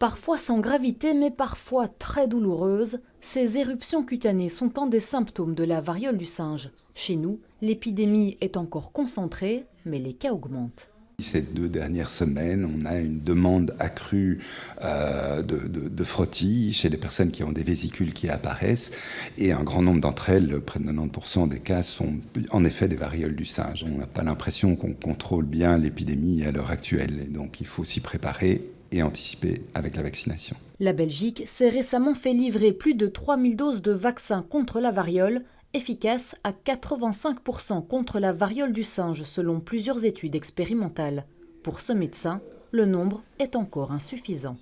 Parfois sans gravité, mais parfois très douloureuses, ces éruptions cutanées sont un des symptômes de la variole du singe. Chez nous, l'épidémie est encore concentrée, mais les cas augmentent. Ces 2 dernières semaines, on a une demande accrue de frottis chez les personnes qui ont des vésicules qui apparaissent, et un grand nombre d'entre elles, près de 90% des cas, sont en effet des varioles du singe. On n'a pas l'impression qu'on contrôle bien l'épidémie à l'heure actuelle, et donc il faut s'y préparer et anticiper avec la vaccination. La Belgique s'est récemment fait livrer plus de 3000 doses de vaccins contre la variole, efficaces à 85% contre la variole du singe selon plusieurs études expérimentales. Pour ce médecin, le nombre est encore insuffisant.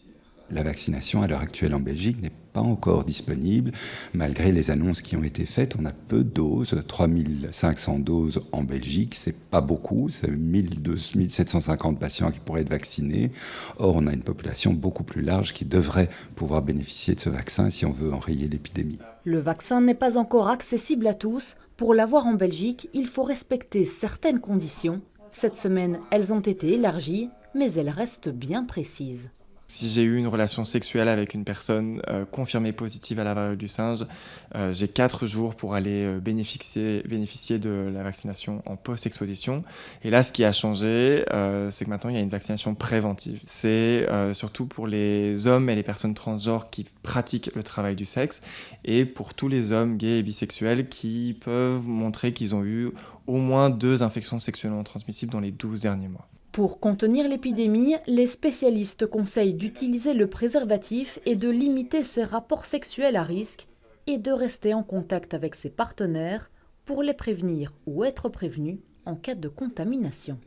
La vaccination à l'heure actuelle en Belgique n'est pas encore disponible. Malgré les annonces qui ont été faites, on a peu de doses, 3500 doses en Belgique, c'est pas beaucoup, c'est 1750 patients qui pourraient être vaccinés. Or, on a une population beaucoup plus large qui devrait pouvoir bénéficier de ce vaccin si on veut enrayer l'épidémie. Le vaccin n'est pas encore accessible à tous. Pour l'avoir en Belgique, il faut respecter certaines conditions. Cette semaine, elles ont été élargies, mais elles restent bien précises. Si j'ai eu une relation sexuelle avec une personne confirmée positive à la variole du singe, j'ai 4 jours pour aller bénéficier de la vaccination en post-exposition. Et là, ce qui a changé, c'est que maintenant, il y a une vaccination préventive. C'est surtout pour les hommes et les personnes transgenres qui pratiquent le travail du sexe, et pour tous les hommes gays et bisexuels qui peuvent montrer qu'ils ont eu au moins 2 infections sexuellement transmissibles dans les 12 derniers mois. Pour contenir l'épidémie, les spécialistes conseillent d'utiliser le préservatif et de limiter ses rapports sexuels à risque et de rester en contact avec ses partenaires pour les prévenir ou être prévenus en cas de contamination.